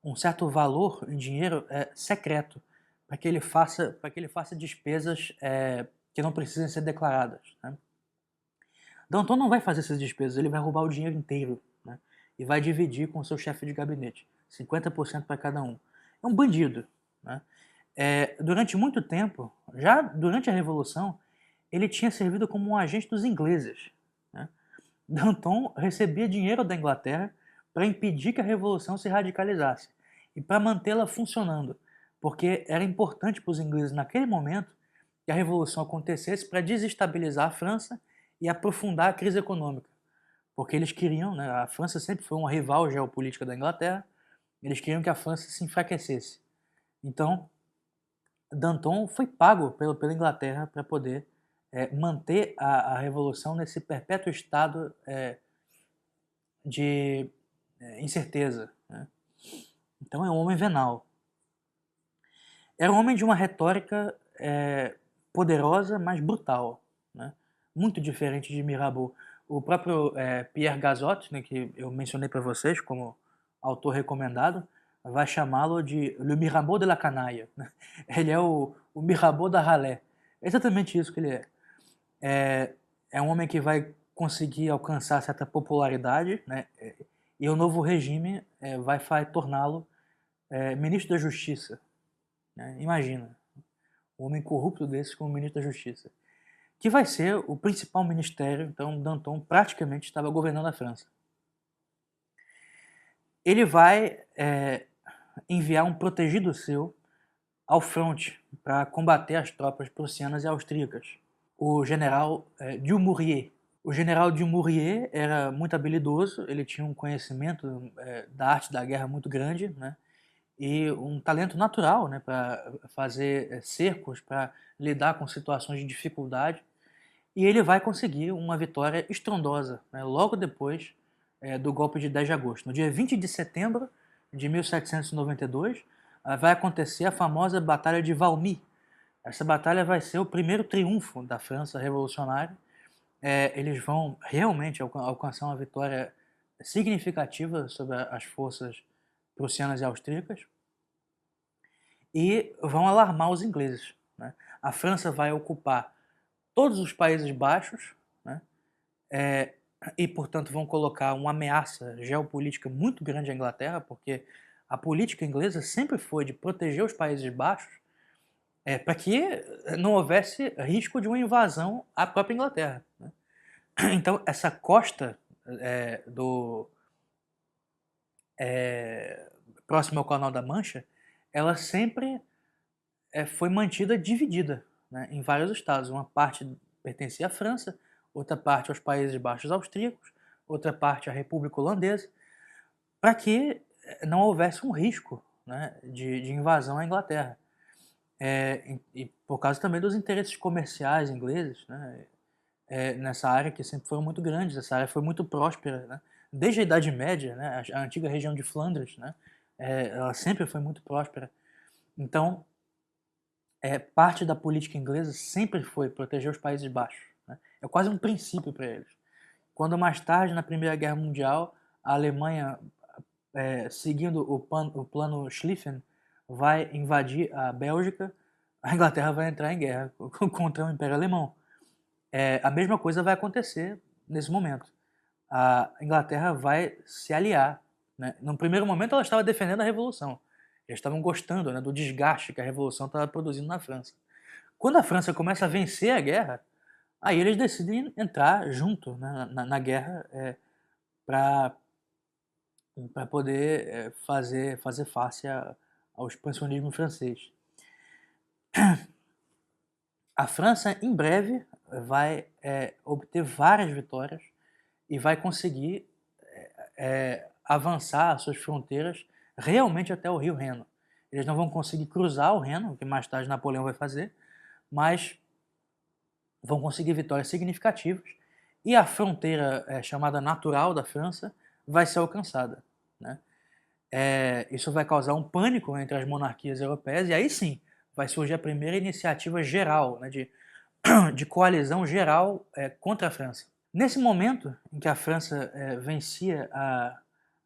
um certo valor em dinheiro secreto para que ele faça despesas que não precisem ser declaradas, né? Danton não vai fazer essas despesas, ele vai roubar o dinheiro inteiro, né, e vai dividir com o seu chefe de gabinete, 50% para cada um. É um bandido, né? Durante muito tempo, já durante a Revolução, ele tinha servido como um agente dos ingleses, né? Danton recebia dinheiro da Inglaterra para impedir que a Revolução se radicalizasse e para mantê-la funcionando, porque era importante para os ingleses naquele momento que a Revolução acontecesse para desestabilizar a França e aprofundar a crise econômica, porque eles queriam, né, a França sempre foi uma rival geopolítica da Inglaterra, eles queriam que a França se enfraquecesse. Então, Danton foi pago pela Inglaterra para poder manter a Revolução nesse perpétuo estado de incerteza, né? Então é um homem venal. Era um homem de uma retórica poderosa, mas brutal, né? Muito diferente de Mirabeau. O próprio Pierre Gazotte, né, que eu mencionei para vocês como autor recomendado, vai chamá-lo de Le Mirabeau de la Canaille, né? Ele é o Mirabeau da ralé. É exatamente isso que ele é. É um homem que vai conseguir alcançar certa popularidade, né? E o novo regime vai torná-lo ministro da Justiça, né? Imagina, um homem corrupto desse como ministro da Justiça, que vai ser o principal ministério. Então Danton praticamente estava governando a França. Ele vai enviar um protegido seu ao fronte para combater as tropas prussianas e austríacas, o general Dumouriez. O general Dumouriez era muito habilidoso, ele tinha um conhecimento da arte da guerra muito grande, né? E um talento natural, né, para fazer cercos, para lidar com situações de dificuldade. E ele vai conseguir uma vitória estrondosa, né, logo depois do golpe de 10 de agosto. No dia 20 de setembro de 1792, vai acontecer a famosa Batalha de Valmy. Essa batalha vai ser o primeiro triunfo da França revolucionária. Eles vão realmente alcançar uma vitória significativa sobre as forças prussianas e austríacas e vão alarmar os ingleses, né? A França vai ocupar todos os Países Baixos, né? E, portanto, vão colocar uma ameaça geopolítica muito grande à Inglaterra, porque a política inglesa sempre foi de proteger os Países Baixos para que não houvesse risco de uma invasão à própria Inglaterra, né? Então, essa costa do próximo ao Canal da Mancha, ela sempre foi mantida dividida, né, em vários estados. Uma parte pertencia à França, outra parte aos Países Baixos austríacos, outra parte à República Holandesa, para que não houvesse um risco, né, de invasão à Inglaterra. E por causa também dos interesses comerciais ingleses, né, nessa área, que sempre foram muito grandes. Essa área foi muito próspera, né? Desde a Idade Média, né, a antiga região de Flandres, né, ela sempre foi muito próspera. Então, parte da política inglesa sempre foi proteger os Países Baixos, né? É quase um princípio para eles. Quando mais tarde, na Primeira Guerra Mundial, a Alemanha, seguindo o plano Schlieffen, vai invadir a Bélgica, a Inglaterra vai entrar em guerra contra o Império Alemão. A mesma coisa vai acontecer nesse momento. A Inglaterra vai se aliar, né? No primeiro momento, ela estava defendendo a Revolução. Eles estavam gostando, né, do desgaste que a Revolução estava produzindo na França. Quando a França começa a vencer a guerra, aí eles decidem entrar junto, né, na guerra para poder fazer face ao expansionismo francês. A França, em breve, vai obter várias vitórias e vai conseguir avançar as suas fronteiras realmente até o rio Reno. Eles não vão conseguir cruzar o Reno, que mais tarde Napoleão vai fazer, mas vão conseguir vitórias significativas e a fronteira chamada natural da França vai ser alcançada, né? Isso vai causar um pânico entre as monarquias europeias e aí sim vai surgir a primeira iniciativa geral, né, de coalizão geral contra a França. Nesse momento em que a França vencia a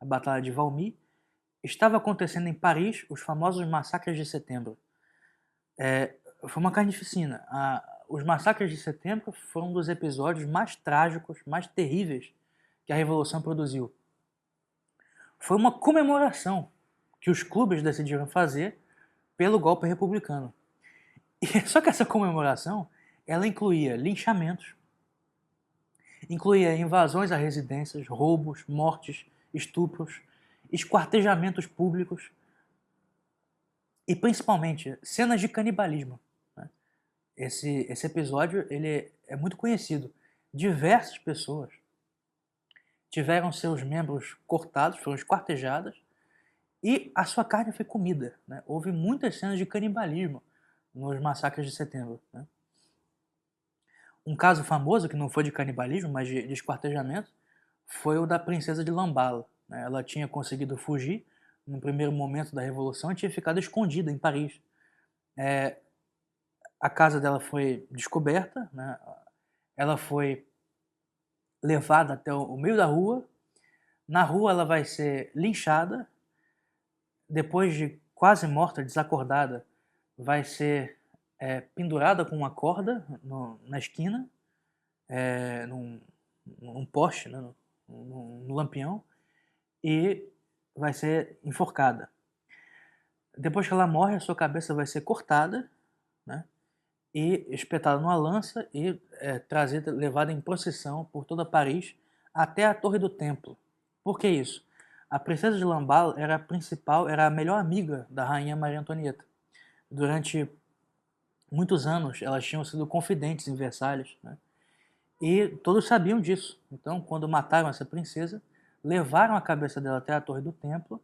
Batalha de Valmy, estava acontecendo em Paris os famosos massacres de setembro. Foi uma carnificina. Os massacres de setembro foram um dos episódios mais trágicos, mais terríveis que a Revolução produziu. Foi uma comemoração que os clubes decidiram fazer pelo golpe republicano. Só que essa comemoração, ela incluía linchamentos, incluía invasões a residências, roubos, mortes, estupros, esquartejamentos públicos e principalmente cenas de canibalismo. Esse episódio ele é muito conhecido. Diversas pessoas tiveram seus membros cortados, foram esquartejadas e a sua carne foi comida, né? Houve muitas cenas de canibalismo nos massacres de setembro, né? Um caso famoso, que não foi de canibalismo, mas de esquartejamento, foi o da princesa de Lamballe, né? Ela tinha conseguido fugir no primeiro momento da Revolução e tinha ficado escondida em Paris. A casa dela foi descoberta, né? Ela foi levada até o meio da rua. Na rua ela vai ser linchada depois de quase morta, desacordada, vai ser pendurada com uma corda na esquina, num poste, né, no lampião, e vai ser enforcada. Depois que ela morre, a sua cabeça vai ser cortada, né, e espetada numa lança e trazida, levada em procissão por toda Paris até a Torre do Templo. Por que isso? A princesa de Lamballe era a principal, era a melhor amiga da rainha Maria Antonieta. Durante muitos anos, elas tinham sido confidentes em Versalhes, né? E todos sabiam disso. Então, quando mataram essa princesa, levaram a cabeça dela até a Torre do Templo,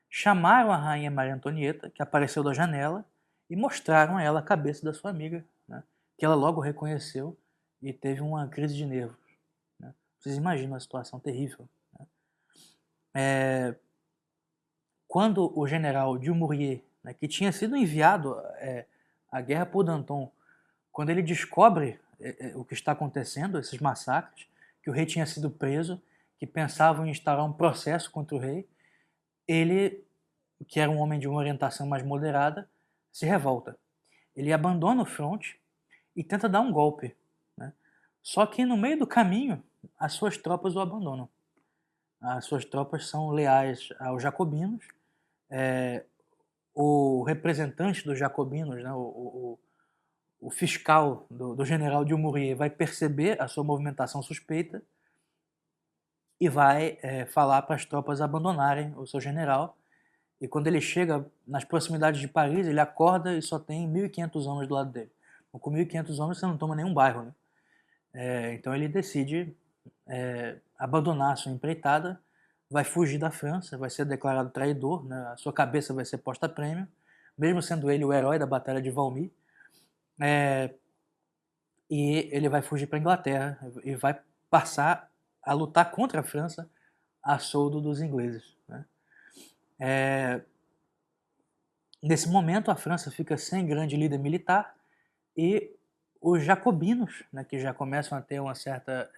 chamaram a rainha Maria Antonieta, que apareceu da janela, e mostraram a ela a cabeça da sua amiga, né? Que ela logo reconheceu e teve uma crise de nervos, né? Vocês imaginam a situação terrível, né? Quando o general Dumouriez, né, que tinha sido enviado à guerra por Danton, quando ele descobre o que está acontecendo, esses massacres, que o rei tinha sido preso, que pensavam em instaurar um processo contra o rei, ele, que era um homem de uma orientação mais moderada, se revolta. Ele abandona o fronte e tenta dar um golpe, né? Só que no meio do caminho, as suas tropas o abandonam. As suas tropas são leais aos jacobinos. O representante dos jacobinos, né, o fiscal do general Dumouriez, vai perceber a sua movimentação suspeita e vai falar para as tropas abandonarem o seu general. E quando ele chega nas proximidades de Paris, ele acorda e só tem 1.500 homens do lado dele. Com 1.500 homens você não toma nenhum bairro, né? Então ele decide abandonar a sua empreitada, vai fugir da França, vai ser declarado traidor, né? A sua cabeça vai ser posta a prêmio, mesmo sendo ele o herói da Batalha de Valmy. E ele vai fugir para a Inglaterra e vai passar a lutar contra a França a soldo dos ingleses, né? Nesse momento, a França fica sem grande líder militar e os jacobinos, né, que já começam a ter uma certa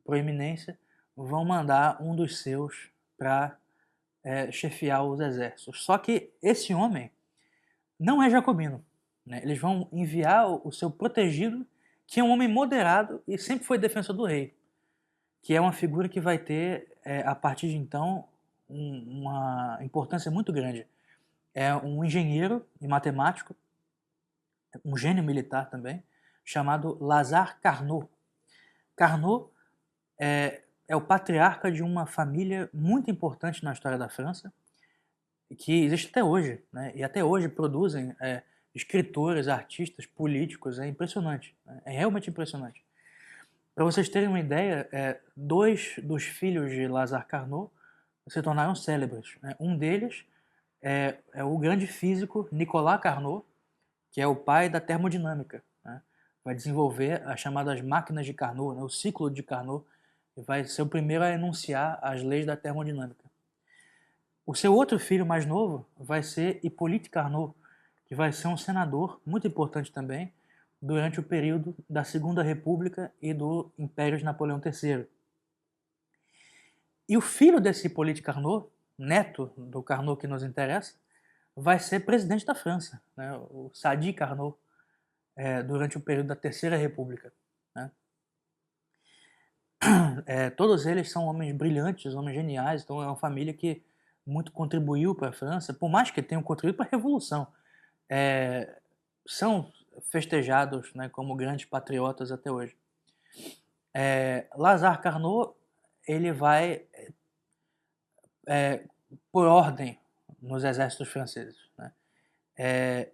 proeminência, vão mandar um dos seus para chefiar os exércitos. Só que esse homem não é jacobino, né? Eles vão enviar o seu protegido, que é um homem moderado e sempre foi defensor do rei, que é uma figura que vai ter, a partir de então, uma importância muito grande. É um engenheiro e matemático, um gênio militar também, chamado Lazare Carnot. Carnot é o patriarca de uma família muito importante na história da França, que existe até hoje, né? E até hoje produzem escritores, artistas, políticos. É impressionante, né? É realmente impressionante. Para vocês terem uma ideia, dois dos filhos de Lazare Carnot se tornaram célebres, né? Um deles é o grande físico Nicolas Carnot, que é o pai da termodinâmica, né? Vai desenvolver as chamadas máquinas de Carnot, né? O ciclo de Carnot, e vai ser o primeiro a enunciar as leis da termodinâmica. O seu outro filho mais novo vai ser Hippolyte Carnot, que vai ser um senador muito importante também durante o período da Segunda República e do Império de Napoleão III. E o filho desse Hippolyte Carnot, neto do Carnot que nos interessa, vai ser presidente da França, né? O Sadi Carnot, durante o período da Terceira República, né? Todos eles são homens brilhantes, homens geniais, então é uma família que muito contribuiu para a França, por mais que tenham contribuído para a Revolução. São festejados, né, como grandes patriotas até hoje. Lazare Carnot, ele vai por ordem nos exércitos franceses, né?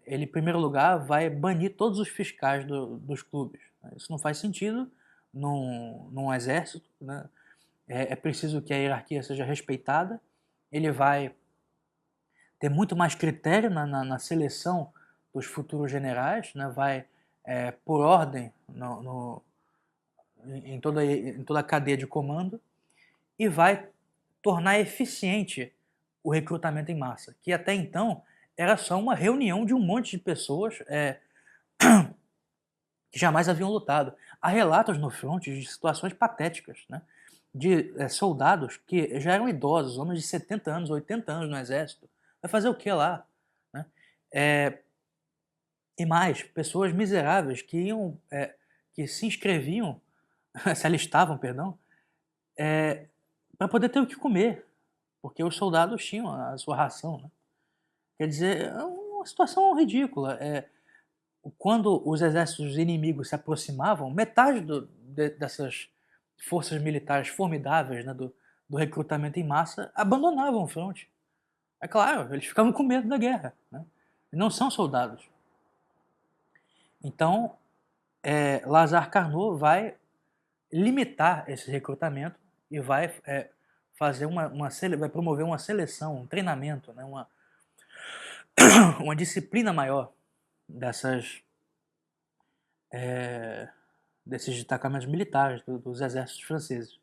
Ele, em primeiro lugar, vai banir todos os fiscais dos clubes. Isso não faz sentido num exército, né? É preciso que a hierarquia seja respeitada. Ele vai ter muito mais critério na seleção dos futuros generais, né? Vai por ordem em toda a cadeia de comando e vai tornar eficiente o recrutamento em massa, que até então era só uma reunião de um monte de pessoas que jamais haviam lutado. Há relatos no front de situações patéticas, né? de soldados que já eram idosos, homens de 70 anos, 80 anos no exército. Vai fazer o que lá? Né? E mais, pessoas miseráveis que iam, que se inscreviam, se alistavam, perdão, para poder ter o que comer, porque os soldados tinham a sua ração. Né? Quer dizer, é uma situação ridícula. Quando os exércitos inimigos se aproximavam, metade dessas forças militares formidáveis, né, do recrutamento em massa, abandonavam o fronte. É claro, eles ficavam com medo da guerra. Né? Não são soldados. Então, Lazare Carnot vai limitar esse recrutamento e vai fazer vai promover uma seleção, um treinamento, né, uma disciplina maior desses destacamentos militares dos exércitos franceses.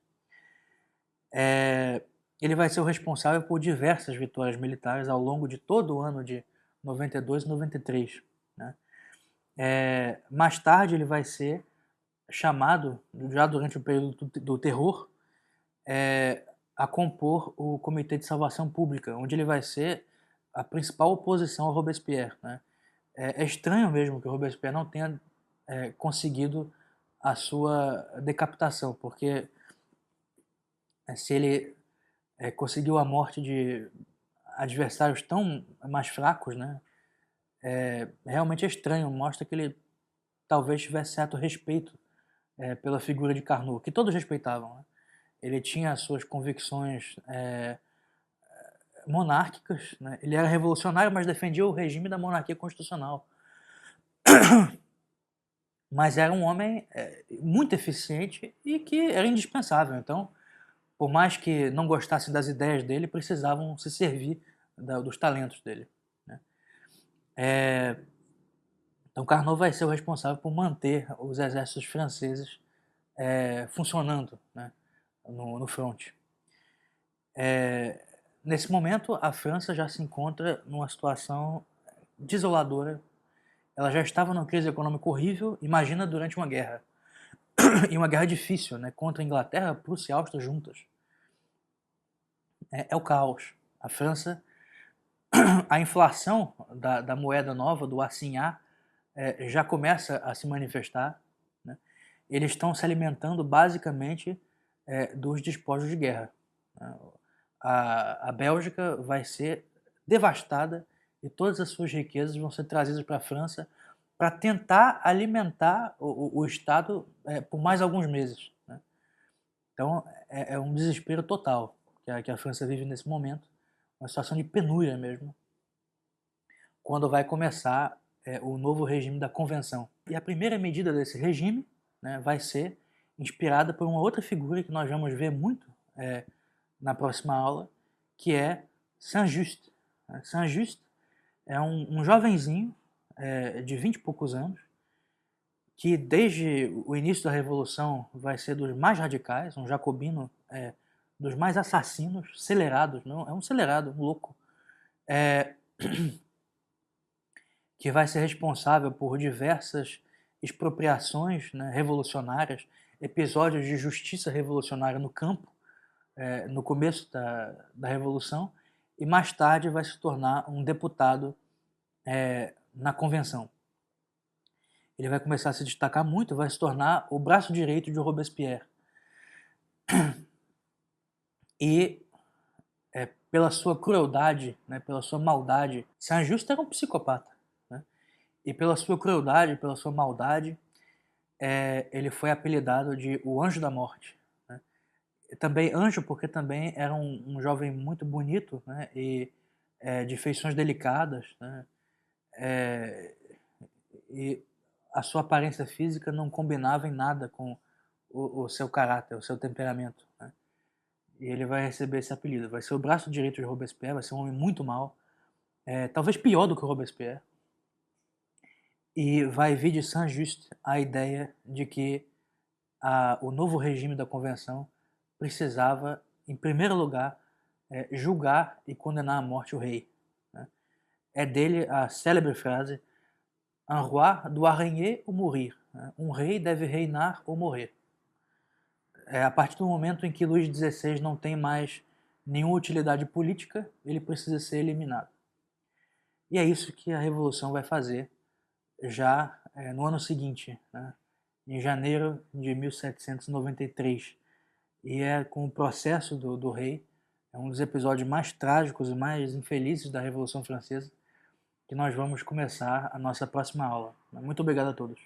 Ele vai ser o responsável por diversas vitórias militares ao longo de todo o ano de 92 e 93. Né? Mais tarde ele vai ser chamado, já durante o período do terror, a compor o Comitê de Salvação Pública, onde ele vai ser a principal oposição ao Robespierre. Né? É estranho mesmo que o Robespierre não tenha conseguido a sua decapitação, porque se ele conseguiu a morte de adversários tão mais fracos, né, realmente é estranho, mostra que ele talvez tivesse certo respeito pela figura de Carnot, que todos respeitavam. Né? Ele tinha as suas convicções monárquicas, né? Ele era revolucionário, mas defendia o regime da monarquia constitucional. Mas era um homem muito eficiente e que era indispensável. Então, por mais que não gostassem das ideias dele, precisavam se servir dos talentos dele. Né? Então, Carnot vai ser o responsável por manter os exércitos franceses funcionando, né, no fronte. Nesse momento, a França já se encontra numa situação desoladora. Ela já estava numa crise econômica horrível, imagina durante uma guerra. E uma guerra difícil, né, contra a Inglaterra, Prússia e Áustria juntas. É o caos. A França, a inflação da moeda nova, do assignat, já começa a se manifestar. Né? Eles estão se alimentando basicamente dos despojos de guerra. Né? A Bélgica vai ser devastada e todas as suas riquezas vão ser trazidas para a França para tentar alimentar o Estado por mais alguns meses. Né? Então é um desespero total que a França vive nesse momento, uma situação de penúria mesmo, quando vai começar o novo regime da Convenção. E a primeira medida desse regime, né, vai ser inspirada por uma outra figura que nós vamos ver muito na próxima aula, que é Saint-Just. Saint-Just é um jovenzinho de 20 e poucos anos, que desde o início da Revolução vai ser dos mais radicais, um jacobino dos mais assassinos, acelerados, não, é um acelerado, um louco, que vai ser responsável por diversas expropriações, né, revolucionárias, episódios de justiça revolucionária no campo, no começo da Revolução, e mais tarde vai se tornar um deputado na Convenção. Ele vai começar a se destacar muito, vai se tornar o braço direito de Robespierre. E pela sua crueldade, né, pela sua maldade, Saint-Just era um psicopata. Né? E pela sua crueldade, pela sua maldade, ele foi apelidado de o Anjo da Morte. Né? E também anjo porque também era um jovem muito bonito, né, e de feições delicadas, né, e a sua aparência física não combinava em nada com o seu caráter, o seu temperamento. Né? E ele vai receber esse apelido. Vai ser o braço direito de Robespierre, vai ser um homem muito mau, talvez pior do que o Robespierre. E vai vir de Saint-Just a ideia de que o novo regime da Convenção precisava, em primeiro lugar, julgar e condenar à morte o rei. Né? É dele a célebre frase: Un roi doit régner ou mourir. Um rei deve reinar ou morrer. a partir do momento em que Luís XVI não tem mais nenhuma utilidade política, ele precisa ser eliminado. E é isso que a Revolução vai fazer já no ano seguinte, né? Em janeiro de 1793. E com o processo do rei, é um dos episódios mais trágicos e mais infelizes da Revolução Francesa, que nós vamos começar a nossa próxima aula. Muito obrigado a todos.